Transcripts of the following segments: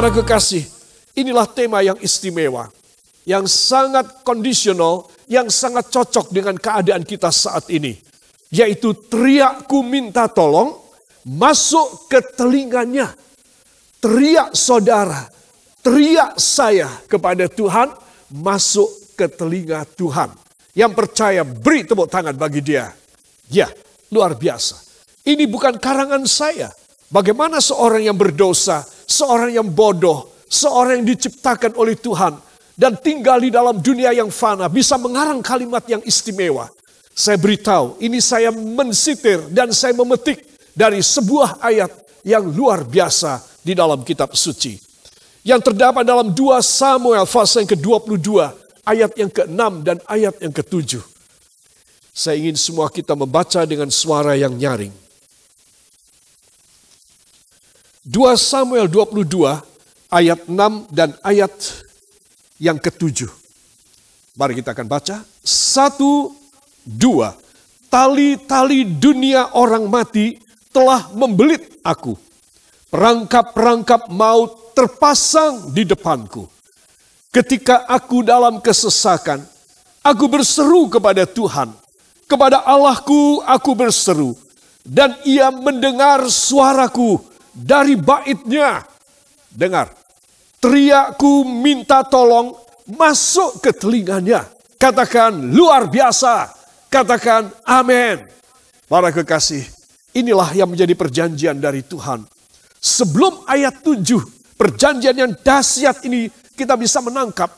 Para kekasih, inilah tema yang istimewa, yang sangat kondisional, yang sangat cocok dengan keadaan kita saat ini. Yaitu teriakku minta tolong, masuk ke telinganya. Teriak saudara, teriak saya kepada Tuhan, masuk ke telinga Tuhan. Yang percaya beri tepuk tangan bagi dia. Ya, luar biasa. Ini bukan karangan saya. Bagaimana seorang yang berdosa, seorang yang bodoh, seorang yang diciptakan oleh Tuhan dan tinggal di dalam dunia yang fana bisa mengarang kalimat yang istimewa. Saya beritahu, ini saya mensitir dan saya memetik dari sebuah ayat yang luar biasa di dalam kitab suci. Yang terdapat dalam 2 Samuel pasal yang ke-22, ayat yang ke-6 dan ayat yang ke-7. Saya ingin semua kita membaca dengan suara yang nyaring. 2 Samuel 22 ayat 6 dan ayat yang ke-7. Mari kita akan baca. 1, 2. Tali-tali dunia orang mati telah membelit aku. Perangkap-perangkap maut terpasang di depanku. Ketika aku dalam kesesakan, aku berseru kepada Tuhan. Kepada Allahku aku berseru. Dan ia mendengar suaraku dari baitnya. Dengar, teriakku minta tolong masuk ke telinganya. Katakan luar biasa. Katakan amin. Para kekasih, inilah yang menjadi perjanjian dari Tuhan. Sebelum ayat 7, perjanjian yang dahsyat ini kita bisa menangkap,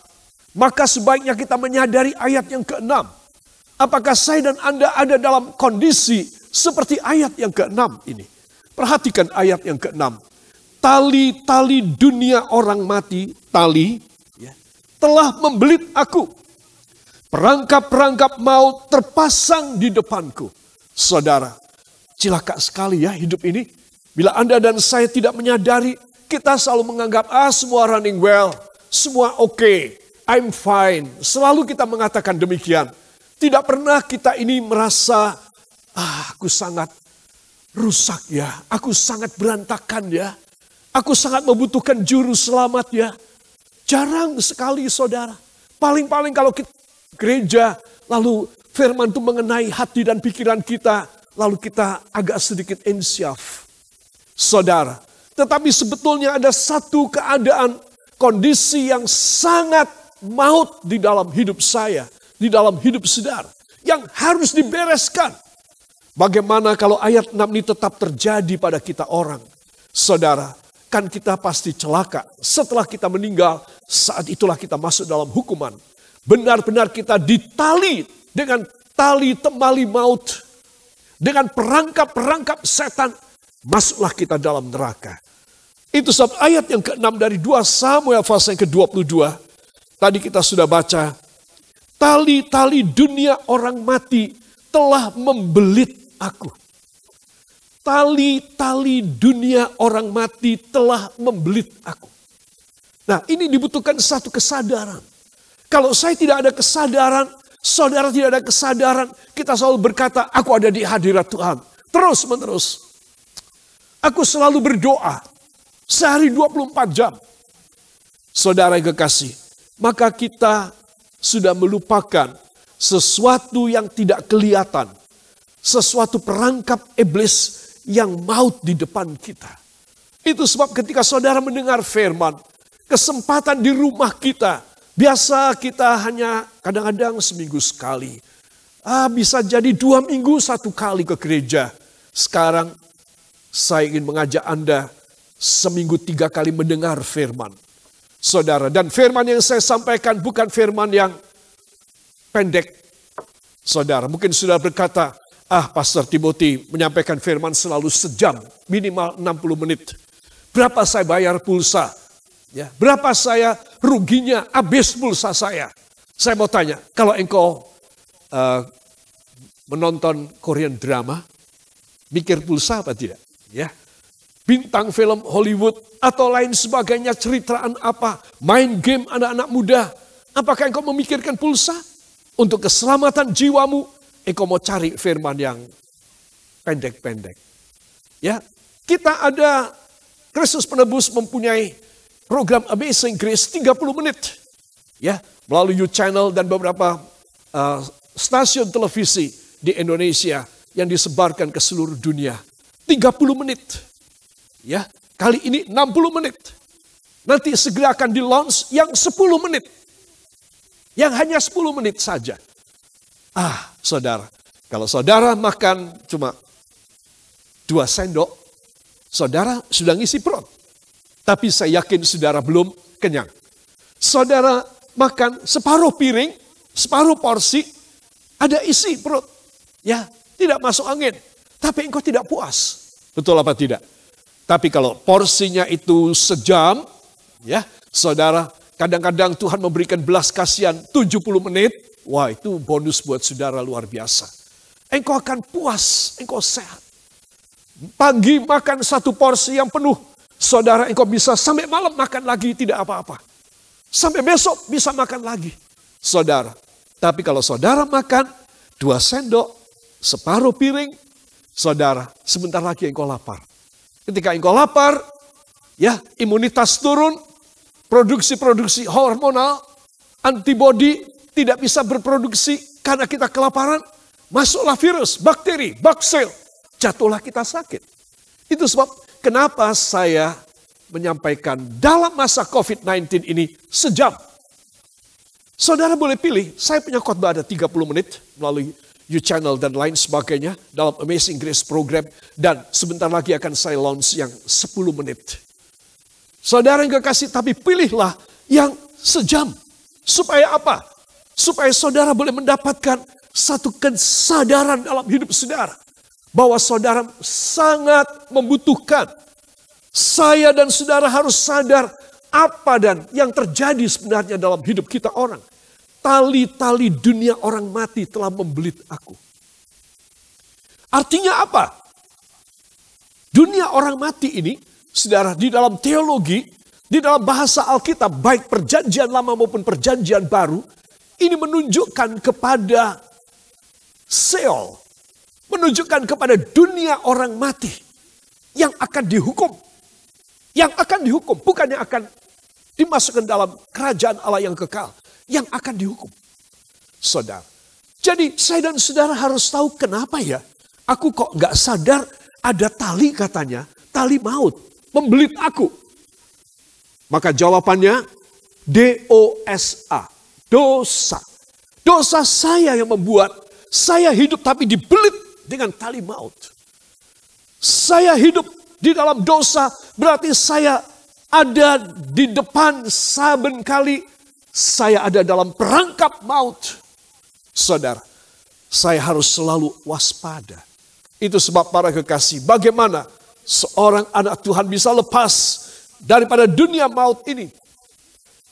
maka sebaiknya kita menyadari ayat yang ke-6. Apakah saya dan Anda ada dalam kondisi seperti ayat yang ke-6 ini? Perhatikan ayat yang ke-6. Tali-tali dunia orang mati, tali, telah membelit aku. Perangkap-perangkap maut terpasang di depanku. Saudara, cilaka sekali ya hidup ini. Bila Anda dan saya tidak menyadari, kita selalu menganggap, semua running well, semua oke, I'm fine. Selalu kita mengatakan demikian. Tidak pernah kita ini merasa, aku sangat rusak ya, aku sangat berantakan ya, aku sangat membutuhkan juru selamat ya. Jarang sekali saudara. Paling-paling kalau kita gereja, lalu firman itu mengenai hati dan pikiran kita, lalu kita agak sedikit insyaf. Saudara, tetapi sebetulnya ada satu keadaan, kondisi yang sangat maut di dalam hidup saya, di dalam hidup saudara, yang harus dibereskan. Bagaimana kalau ayat 6 ini tetap terjadi pada kita orang? Saudara, kan kita pasti celaka. Setelah kita meninggal, saat itulah kita masuk dalam hukuman. Benar-benar kita ditali dengan tali temali maut. Dengan perangkap-perangkap setan, masuklah kita dalam neraka. Itu sebab ayat yang ke-6 dari 2 Samuel pasal yang ke-22. Tadi kita sudah baca. Tali-tali dunia orang mati telah membelit aku. Tali-tali dunia orang mati telah membelit aku. Nah, ini dibutuhkan satu kesadaran. Kalau saya tidak ada kesadaran, saudara tidak ada kesadaran, kita selalu berkata, aku ada di hadirat Tuhan. Terus menerus. Aku selalu berdoa. Sehari 24 jam. Saudara yang kekasih, maka kita sudah melupakan sesuatu yang tidak kelihatan. Sesuatu perangkap iblis yang maut di depan kita. Itu sebab ketika saudara mendengar firman, kesempatan di rumah kita, biasa kita hanya kadang-kadang seminggu sekali. Bisa jadi 2 minggu 1 kali ke gereja. Sekarang saya ingin mengajak Anda seminggu 3 kali mendengar firman. Saudara, dan firman yang saya sampaikan bukan firman yang pendek. Saudara, mungkin sudah berkata, Pastor Timothy menyampaikan firman selalu sejam, minimal 60 menit. Berapa saya bayar pulsa? Ya, berapa saya ruginya habis pulsa saya? Saya mau tanya, kalau engkau menonton Korean drama, mikir pulsa apa tidak? Ya, bintang film Hollywood atau lain sebagainya, ceritaan apa, main game anak-anak muda. Apakah engkau memikirkan pulsa? Untuk keselamatan jiwamu, engkau mau cari firman yang pendek-pendek. Ya, kita ada, Kristus penebus mempunyai program Amazing Grace 30 menit. Ya, melalui You Channel dan beberapa stasiun televisi di Indonesia yang disebarkan ke seluruh dunia. 30 menit. Ya, kali ini 60 menit. Nanti segera akan di-launch yang 10 menit. Yang hanya 10 menit saja. Saudara, kalau saudara makan cuma 2 sendok, saudara sudah ngisi perut. Tapi saya yakin saudara belum kenyang. Saudara makan separuh piring, separuh porsi, ada isi perut. Ya, tidak masuk angin. Tapi engkau tidak puas. Betul apa tidak? Tapi kalau porsinya itu sejam, ya, saudara, kadang-kadang Tuhan memberikan belas kasihan 70 menit. Wah, itu bonus buat saudara luar biasa. Engkau akan puas, engkau sehat. Pagi makan 1 porsi yang penuh. Saudara, engkau bisa sampai malam makan lagi, tidak apa-apa. Sampai besok bisa makan lagi. Saudara, tapi kalau saudara makan 2 sendok, separuh piring, saudara, sebentar lagi engkau lapar. Ketika engkau lapar, ya, imunitas turun, produksi hormonal, antibodi tidak bisa berproduksi karena kita kelaparan, masuklah virus, bakteri, baksil, jatuhlah kita sakit. Itu sebab kenapa saya menyampaikan dalam masa COVID-19 ini sejam. Saudara boleh pilih, saya punya khotbah ada 30 menit melalui You Channel dan lain sebagainya dalam Amazing Grace program. Dan sebentar lagi akan saya launch yang 10 menit. Saudara yang kekasih, tapi pilihlah yang sejam. Supaya apa? Supaya saudara boleh mendapatkan satu kesadaran dalam hidup saudara. Bahwa saudara sangat membutuhkan. Saya dan saudara harus sadar apa dan yang terjadi sebenarnya dalam hidup kita orang. Tali-tali dunia orang mati telah membelit aku. Artinya apa? Dunia orang mati ini, saudara, di dalam teologi, di dalam bahasa Alkitab, baik perjanjian lama maupun perjanjian baru, ini menunjukkan kepada Sheol, menunjukkan kepada dunia orang mati yang akan dihukum. Yang akan dihukum, bukan yang akan dimasukkan dalam kerajaan Allah yang kekal. Yang akan dihukum. Saudara. Jadi saya dan saudara harus tahu kenapa ya. Aku kok gak sadar ada tali katanya. Tali maut. Membelit aku. Maka jawabannya DOSA. Dosa. Dosa saya yang membuat saya hidup tapi dibelit dengan tali maut. Saya hidup di dalam dosa berarti saya ada di depan saben kali saya ada dalam perangkap maut. Saudara, saya harus selalu waspada. Itu sebab para kekasih, bagaimana seorang anak Tuhan bisa lepas daripada dunia maut ini.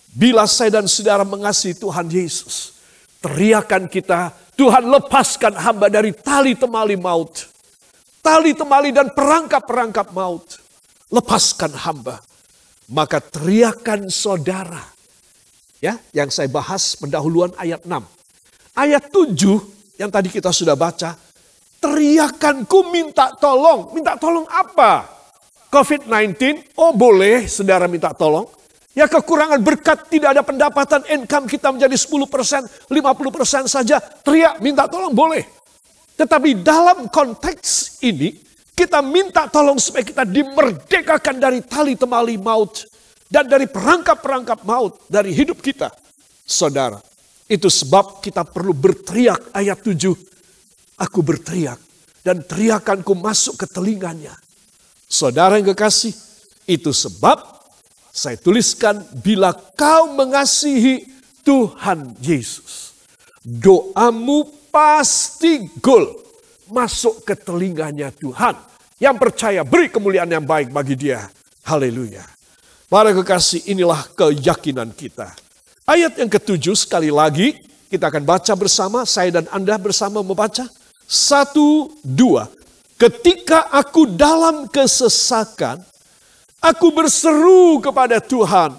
Bila saya dan saudara mengasihi Tuhan Yesus, teriakan kita, Tuhan lepaskan hamba dari tali temali maut. Tali temali dan perangkap-perangkap maut. Lepaskan hamba. Maka teriakan saudara. Ya, yang saya bahas pendahuluan ayat 6. Ayat 7 yang tadi kita sudah baca. Teriakanku minta tolong. Minta tolong apa? COVID-19, oh boleh saudara minta tolong. Ya kekurangan berkat, tidak ada pendapatan, income kita menjadi 10%, 50% saja. Teriak minta tolong boleh. Tetapi dalam konteks ini, kita minta tolong supaya kita dimerdekakan dari tali temali maut. Dan dari perangkap-perangkap maut dari hidup kita. Saudara, itu sebab kita perlu berteriak ayat 7. Aku berteriak dan teriakanku masuk ke telinganya. Saudara yang kekasih, itu sebab saya tuliskan bila kau mengasihi Tuhan Yesus. Doamu pasti gol masuk ke telinganya Tuhan. Yang percaya beri kemuliaan yang baik bagi dia. Haleluya. Para kekasih, inilah keyakinan kita. Ayat yang ke-7 sekali lagi kita akan baca bersama. Saya dan Anda bersama membaca. 1, 2. Ketika aku dalam kesesakan, aku berseru kepada Tuhan.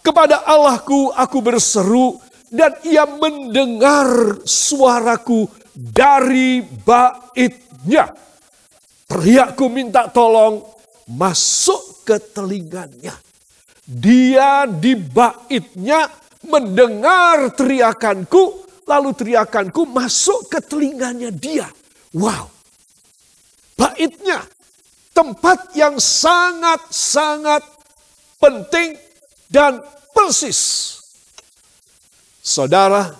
Kepada Allahku aku berseru dan ia mendengar suaraku dari baitnya. Teriakku minta tolong masuk ke telinganya. Dia di baitnya mendengar teriakanku, lalu teriakanku masuk ke telinganya dia. Wow. Baitnya, tempat yang sangat-sangat penting dan persis. Saudara,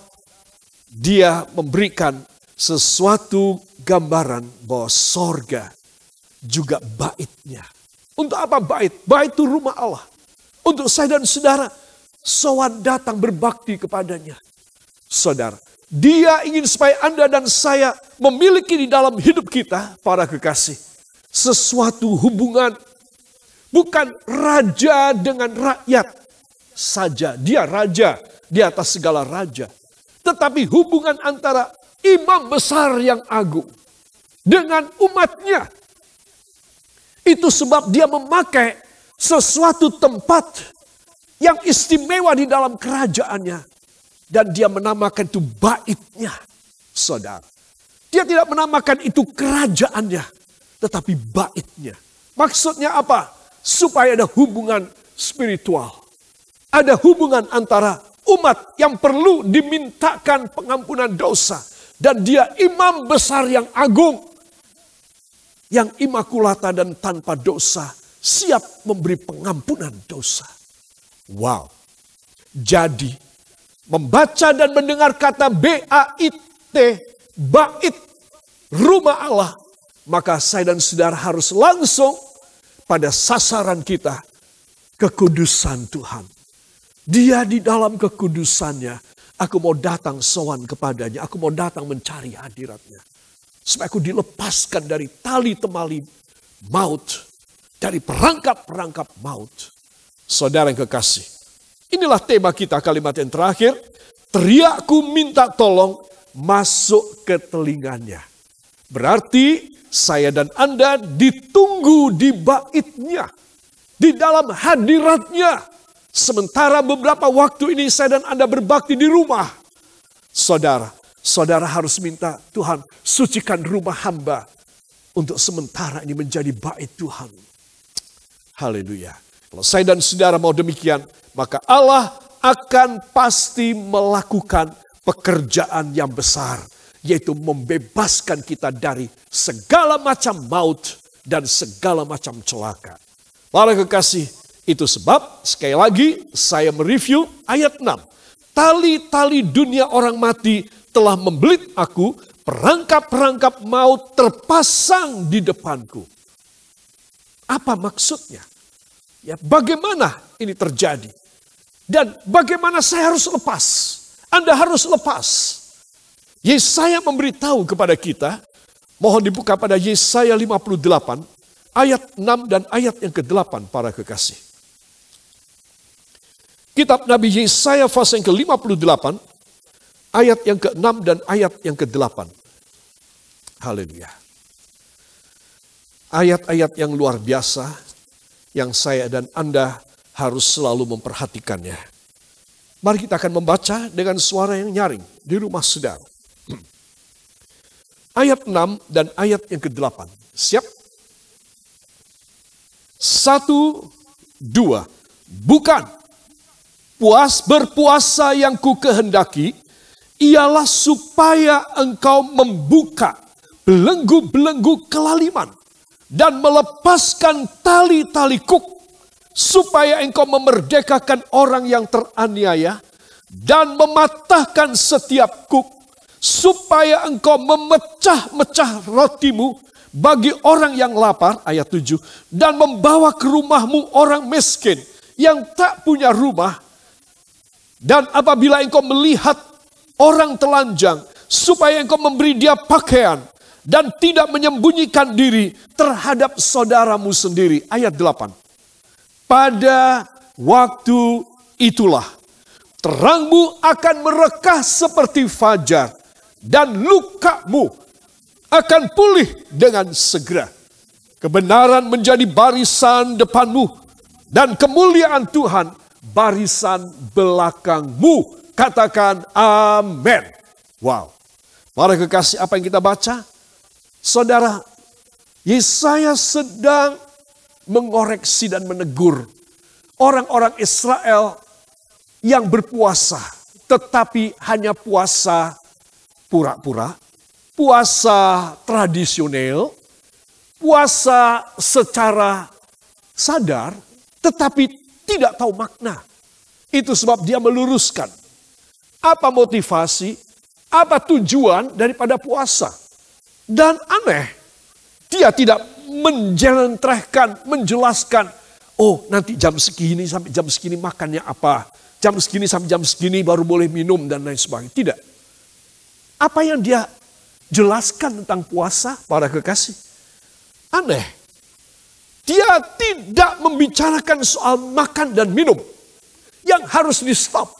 dia memberikan sesuatu gambaran bahwa sorga juga baitnya. Untuk apa bait? Bait itu rumah Allah. Untuk saya dan saudara, sowan datang berbakti kepadanya. Saudara, dia ingin supaya Anda dan saya memiliki di dalam hidup kita, para kekasih, sesuatu hubungan. Bukan raja dengan rakyat saja. Dia raja di atas segala raja. Tetapi hubungan antara imam besar yang agung dengan umatnya. Itu sebab dia memakai sesuatu tempat yang istimewa di dalam kerajaannya. Dan dia menamakan itu baitnya, saudara. Dia tidak menamakan itu kerajaannya, tetapi baitnya. Maksudnya apa? Supaya ada hubungan spiritual. Ada hubungan antara umat yang perlu dimintakan pengampunan dosa. Dan dia imam besar yang agung. Yang imakulata dan tanpa dosa. Siap memberi pengampunan dosa. Wow. Jadi, membaca dan mendengar kata B-A-I-T, bait, rumah Allah. Maka saya dan saudara harus langsung pada sasaran kita, kekudusan Tuhan. Dia di dalam kekudusannya, aku mau datang sowan kepadanya, aku mau datang mencari hadiratnya. Supaya aku dilepaskan dari tali temali maut, dari perangkap-perangkap maut. Saudara yang kekasih, inilah tema kita kalimat yang terakhir. Teriakku minta tolong masuk ke telinganya. Berarti saya dan Anda ditunggu di baitnya. Di dalam hadiratnya. Sementara beberapa waktu ini saya dan Anda berbakti di rumah. Saudara harus minta Tuhan sucikan rumah hamba. Untuk sementara ini menjadi bait Tuhan. Haleluya. Kalau saya dan saudara mau demikian, maka Allah akan pasti melakukan pekerjaan yang besar. Yaitu membebaskan kita dari segala macam maut dan segala macam celaka. Para kekasih, itu sebab sekali lagi saya mereview ayat 6. Tali-tali dunia orang mati telah membelit aku, perangkap-perangkap maut terpasang di depanku. Apa maksudnya? Ya, bagaimana ini terjadi? Dan bagaimana saya harus lepas? Anda harus lepas. Yesaya memberitahu kepada kita, mohon dibuka pada Yesaya 58, ayat 6 dan ayat yang ke-8 para kekasih. Kitab Nabi Yesaya pasal yang ke-58, ayat yang ke-6 dan ayat yang ke-8. Haleluya. Ayat-ayat yang luar biasa, yang saya dan Anda harus selalu memperhatikannya. Mari kita akan membaca dengan suara yang nyaring di rumah saudara. Ayat 6 dan ayat yang ke-8. Siap? 1, 2. Bukan. Berpuasa yang ku kehendaki, ialah supaya engkau membuka belenggu-belenggu kelaliman dan melepaskan tali-tali kuk, supaya engkau memerdekakan orang yang teraniaya dan mematahkan setiap kuk, supaya engkau memecah-mecah rotimu bagi orang yang lapar, ayat 7, dan membawa ke rumahmu orang miskin yang tak punya rumah. Dan apabila engkau melihat orang telanjang, supaya engkau memberi dia pakaian dan tidak menyembunyikan diri terhadap saudaramu sendiri. Ayat 8. Pada waktu itulah terangmu akan merekah seperti fajar dan lukamu akan pulih dengan segera. Kebenaran menjadi barisan depanmu dan kemuliaan Tuhan barisan belakangmu. Katakan amin. Wow. Para kekasih, apa yang kita baca? Saudara, Yesaya sedang mengoreksi dan menegur orang-orang Israel yang berpuasa, tetapi hanya puasa pura-pura, puasa tradisional, puasa secara sadar, tetapi tidak tahu makna. Itu sebab dia meluruskan apa motivasi, apa tujuan daripada puasa. Dan aneh, dia tidak menjelaskan, oh nanti jam segini sampai jam segini makannya apa, jam segini sampai jam segini baru boleh minum dan lain sebagainya. Tidak. Apa yang dia jelaskan tentang puasa, para kekasih? Aneh. Dia tidak membicarakan soal makan dan minum yang harus di-stop.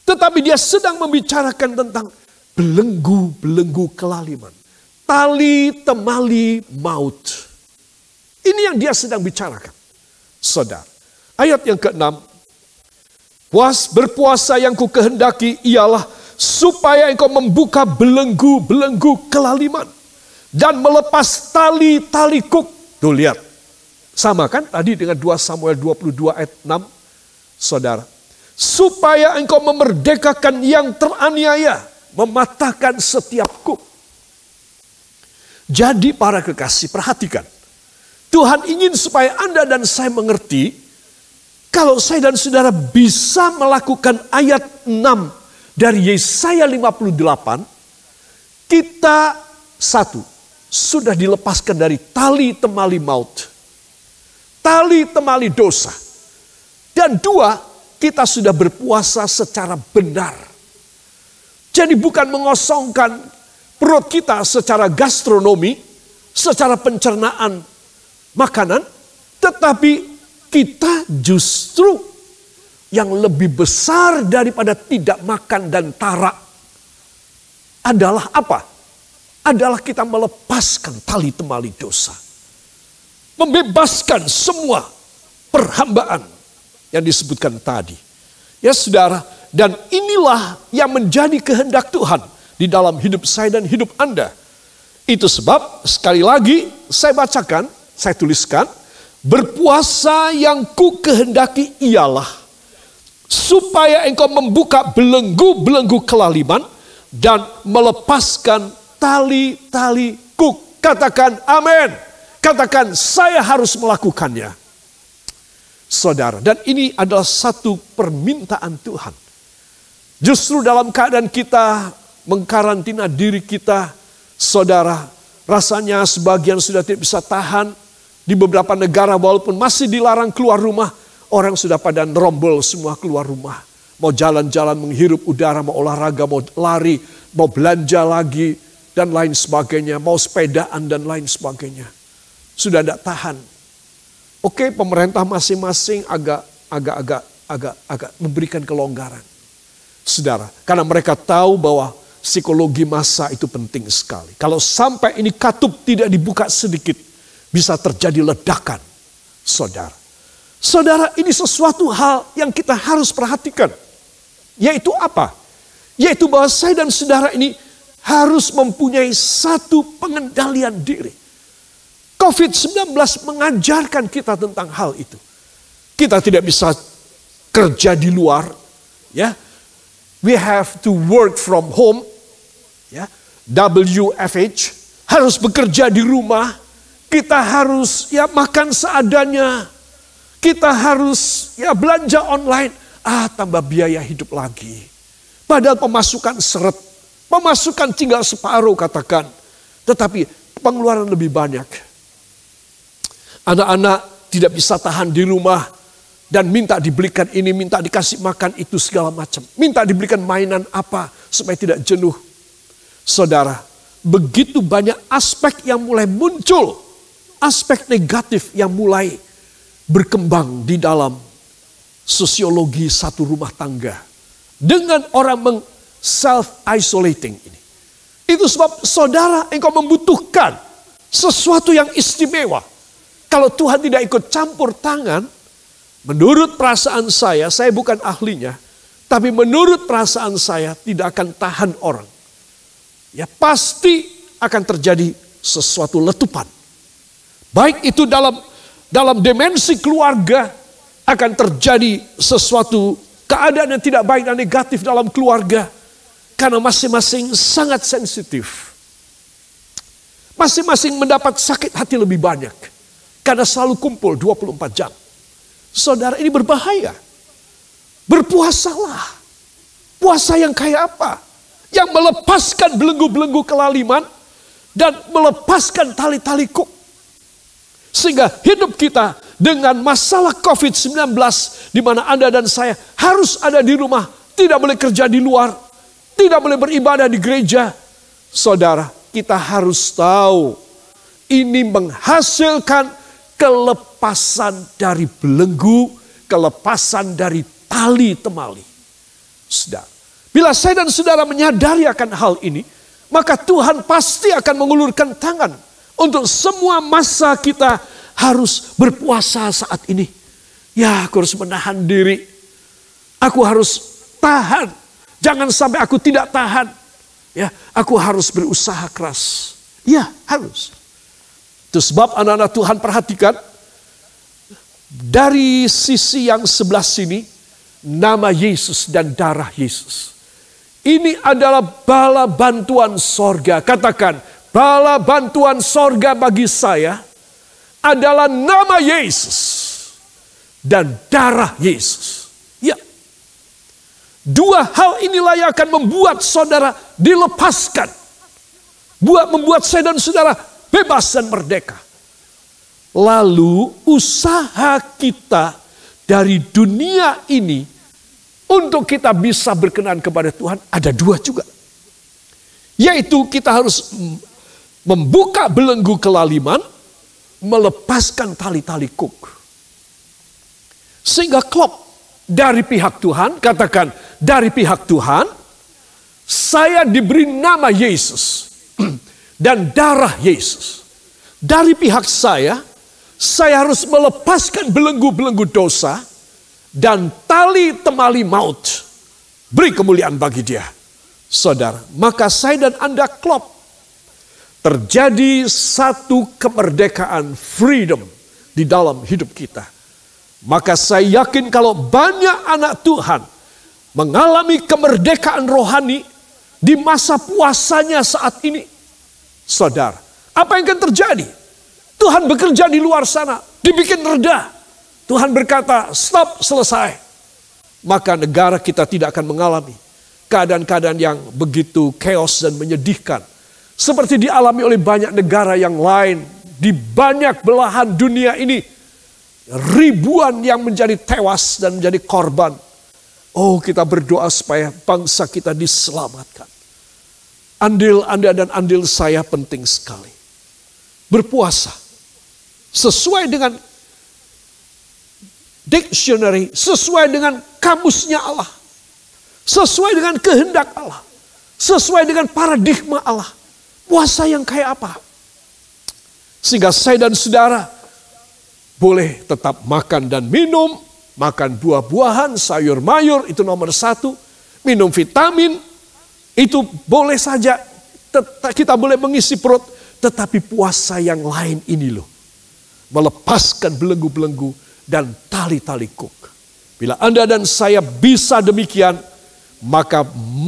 Tetapi dia sedang membicarakan tentang belenggu-belenggu kelaliman. Tali temali maut. Ini yang dia sedang bicarakan. Saudara, ayat yang ke-6. Berpuasa yang ku kehendaki ialah supaya engkau membuka belenggu-belenggu kelaliman. Dan melepas tali-tali kuk. Tuh lihat. Sama kan tadi dengan 2 Samuel 22 ayat 6. Saudara. Supaya engkau memerdekakan yang teraniaya. Mematahkan setiap kuk. Jadi para kekasih, perhatikan. Tuhan ingin supaya Anda dan saya mengerti. Kalau saya dan saudara bisa melakukan ayat 6 dari Yesaya 58. Kita sudah dilepaskan dari tali temali maut. Tali temali dosa. Dan 2, kita sudah berpuasa secara benar. Jadi bukan mengosongkan perut kita secara gastronomi, secara pencernaan makanan. Tetapi kita justru yang lebih besar daripada tidak makan dan tarak adalah apa? Adalah kita melepaskan tali temali dosa. Membebaskan semua perhambaan yang disebutkan tadi. Ya saudara, dan inilah yang menjadi kehendak Tuhan di dalam hidup saya dan hidup Anda. Itu sebab sekali lagi saya bacakan, saya tuliskan. Berpuasa yang ku kehendaki ialah supaya engkau membuka belenggu-belenggu kelaliman dan melepaskan tali-tali kuk. Katakan amin. Katakan saya harus melakukannya. Saudara, dan ini adalah satu permintaan Tuhan. Justru dalam keadaan kita mengkarantina diri kita, saudara, rasanya sebagian sudah tidak bisa tahan. Di beberapa negara walaupun masih dilarang keluar rumah, orang sudah pada nerombol semua keluar rumah. Mau jalan-jalan menghirup udara, mau olahraga, mau lari, mau belanja lagi, dan lain sebagainya. Mau sepedaan dan lain sebagainya. Sudah tidak tahan. Oke, pemerintah masing-masing agak memberikan kelonggaran. Saudara, karena mereka tahu bahwa psikologi massa itu penting sekali. Kalau sampai ini katup tidak dibuka sedikit, bisa terjadi ledakan. Saudara. Saudara, ini sesuatu hal yang kita harus perhatikan. Yaitu apa? Yaitu bahwa saya dan saudara ini harus mempunyai satu pengendalian diri. COVID-19 mengajarkan kita tentang hal itu. Kita tidak bisa kerja di luar. Ya, we have to work from home. Ya, WFH harus bekerja di rumah. Kita harus makan seadanya. Kita harus belanja online. Tambah biaya hidup lagi. Padahal pemasukan seret. Pemasukan tinggal separuh katakan. Tetapi pengeluaran lebih banyak. Anak-anak tidak bisa tahan di rumah. Dan minta dibelikan ini, minta dikasih makan itu segala macam. Minta dibelikan mainan apa supaya tidak jenuh. Saudara, begitu banyak aspek yang mulai muncul. Aspek negatif yang mulai berkembang di dalam sosiologi satu rumah tangga. Dengan orang self-isolating ini. Itu sebab saudara engkau membutuhkan sesuatu yang istimewa. Kalau Tuhan tidak ikut campur tangan, menurut perasaan saya bukan ahlinya, tapi menurut perasaan saya tidak akan tahan orang. Ya pasti akan terjadi sesuatu letupan. Baik itu dalam dalam dimensi keluarga akan terjadi sesuatu keadaan yang tidak baik dan negatif dalam keluarga. Karena masing-masing sangat sensitif. Masing-masing mendapat sakit hati lebih banyak. Karena selalu kumpul 24 jam. Saudara, ini berbahaya. Berpuasalah. Puasa yang kayak apa? Yang melepaskan belenggu-belenggu kelaliman dan melepaskan tali-tali kuk. Sehingga hidup kita dengan masalah COVID-19 di mana Anda dan saya harus ada di rumah, tidak boleh kerja di luar, tidak boleh beribadah di gereja. Saudara, kita harus tahu ini menghasilkan kelepasan dari belenggu, kelepasan dari tali temali. Saudara, bila saya dan saudara menyadari akan hal ini, maka Tuhan pasti akan mengulurkan tangan untuk semua masa kita harus berpuasa saat ini. Ya, aku harus menahan diri. Aku harus tahan. Jangan sampai aku tidak tahan. Ya, aku harus berusaha keras. Ya, harus. Itu sebab anak-anak Tuhan perhatikan. Dari sisi yang sebelah sini, nama Yesus dan darah Yesus. Ini adalah bala bantuan sorga. Katakan, bala bantuan sorga bagi saya adalah nama Yesus dan darah Yesus. Ya. Dua hal inilah yang akan membuat saudara dilepaskan. Membuat saya dan saudara bebas dan merdeka. Lalu usaha kita dari dunia ini untuk kita bisa berkenan kepada Tuhan ada dua juga. Yaitu kita harus membuka belenggu kelaliman, melepaskan tali-tali kuk. Sehingga klop dari pihak Tuhan, katakan dari pihak Tuhan, saya diberi nama Yesus dan darah Yesus. Dari pihak saya harus melepaskan belenggu-belenggu dosa dan tali temali maut. Beri kemuliaan bagi Dia. Saudara, maka saya dan Anda klop. Terjadi satu kemerdekaan, freedom di dalam hidup kita. Maka saya yakin kalau banyak anak Tuhan mengalami kemerdekaan rohani di masa puasanya saat ini. Saudara, apa yang akan terjadi? Tuhan bekerja di luar sana, dibikin reda. Tuhan berkata, stop, selesai. Maka negara kita tidak akan mengalami keadaan-keadaan yang begitu chaos dan menyedihkan. Seperti dialami oleh banyak negara yang lain. Di banyak belahan dunia ini. Ribuan yang menjadi tewas dan menjadi korban. Oh, kita berdoa supaya bangsa kita diselamatkan. Andil Anda dan andil saya penting sekali. Berpuasa. Sesuai dengan dictionary. Sesuai dengan kamusnya Allah. Sesuai dengan kehendak Allah. Sesuai dengan paradigma Allah. Puasa yang kayak apa? Sehingga saya dan saudara boleh tetap makan dan minum. Makan buah-buahan, sayur mayur, itu nomor 1. Minum vitamin, itu boleh saja. Kita boleh mengisi perut. Tetapi puasa yang lain ini loh. Melepaskan belenggu-belenggu dan tali-tali kuk. Bila Anda dan saya bisa demikian, maka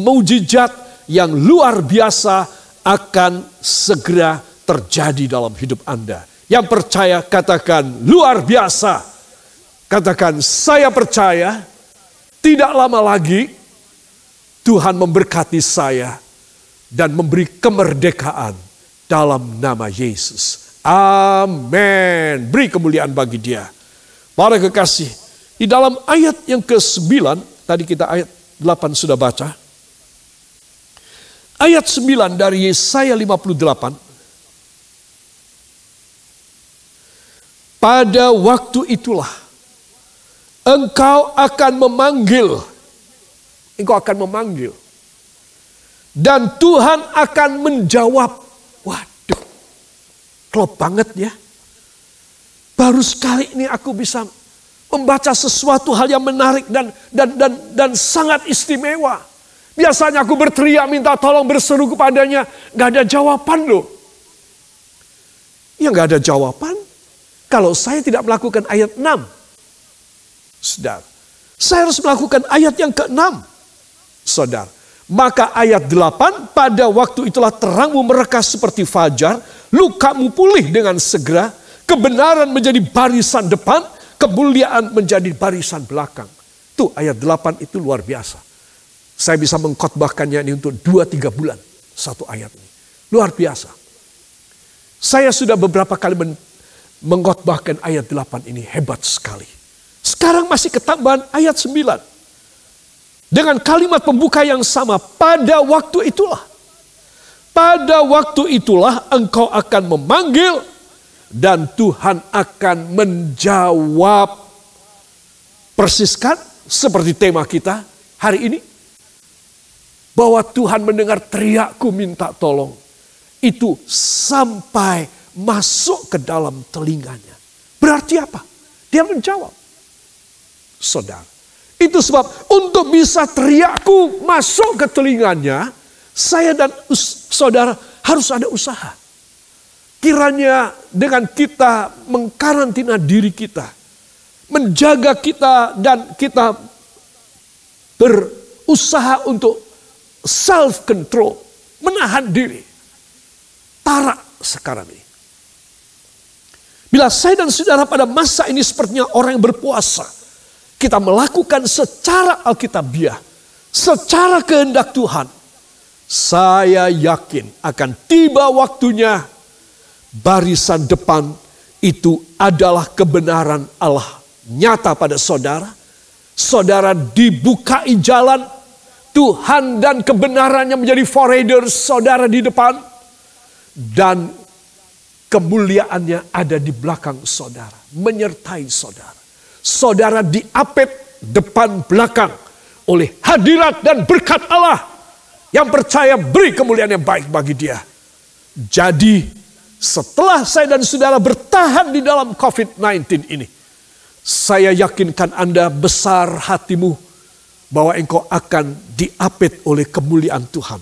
mukjizat yang luar biasa akan segera terjadi dalam hidup Anda. Yang percaya katakan luar biasa. Katakan saya percaya tidak lama lagi Tuhan memberkati saya dan memberi kemerdekaan dalam nama Yesus. Amin. Beri kemuliaan bagi Dia. Para kekasih, di dalam ayat yang ke-9, tadi kita ayat 8 sudah baca. Ayat 9 dari Yesaya 58. Pada waktu itulah engkau akan memanggil. Engkau akan memanggil. Dan Tuhan akan menjawab. Waduh, klop banget ya. Baru sekali ini aku bisa membaca sesuatu hal yang menarik dan sangat istimewa. Biasanya aku berteriak minta tolong, berseru kepadanya. Gak ada jawaban loh. Ya gak ada jawaban. Kalau saya tidak melakukan ayat 6, saudara, saya harus melakukan ayat yang ke-6, saudara. Maka ayat 8, pada waktu itulah terangmu merekas seperti fajar, lukamu pulih dengan segera, kebenaran menjadi barisan depan, kemuliaan menjadi barisan belakang. Tuh ayat 8 itu luar biasa. Saya bisa mengkhotbahkannya ini untuk 2-3 bulan, satu ayat ini. Luar biasa. Saya sudah beberapa kali mengkhotbahkan ayat 8 ini, hebat sekali. Sekarang masih ketambahan ayat 9. Dengan kalimat pembuka yang sama, pada waktu itulah. Pada waktu itulah engkau akan memanggil dan Tuhan akan menjawab. Persis kan seperti tema kita hari ini. Bahwa Tuhan mendengar teriakku minta tolong. Itu sampai masuk ke dalam telinganya. Berarti apa? Dia menjawab. Saudara. Itu sebab untuk bisa teriakku masuk ke telinganya, saya dan saudara harus ada usaha. Kiranya dengan kita mengkarantina diri kita, menjaga kita dan kita berusaha untuk self control, menahan diri. Tarak sekarang ini. Bila saya dan saudara pada masa ini sepertinya orang yang berpuasa, kita melakukan secara alkitabiah, secara kehendak Tuhan. Saya yakin akan tiba waktunya barisan depan itu adalah kebenaran Allah nyata pada saudara. Saudara dibukai jalan, Tuhan dan kebenarannya menjadi forerunner saudara di depan. Dan kemuliaannya ada di belakang saudara, menyertai saudara. Saudara diapit depan belakang oleh hadirat dan berkat Allah. Yang percaya beri kemuliaan yang baik bagi dia. Jadi setelah saya dan saudara bertahan di dalam COVID-19 ini, saya yakinkan Anda besar hatimu bahwa engkau akan diapit oleh kemuliaan Tuhan.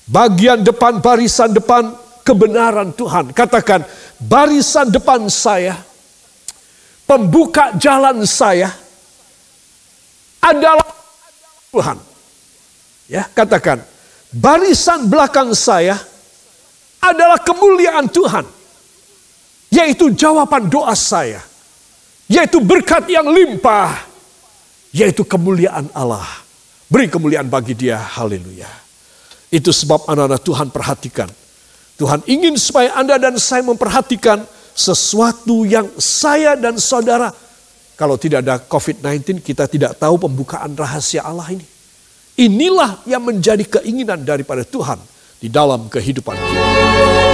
Bagian depan, barisan depan, kebenaran Tuhan. Katakan, barisan depan saya, pembuka jalan saya adalah Tuhan. Ya, katakan, barisan belakang saya adalah kemuliaan Tuhan. Yaitu jawaban doa saya. Yaitu berkat yang limpah. Yaitu kemuliaan Allah. Beri kemuliaan bagi dia, haleluya. Itu sebab anak-anak Tuhan perhatikan. Tuhan ingin supaya Anda dan saya memperhatikan sesuatu yang saya dan saudara, kalau tidak ada COVID-19 kita tidak tahu pembukaan rahasia Allah ini. Inilah yang menjadi keinginan daripada Tuhan di dalam kehidupan kita.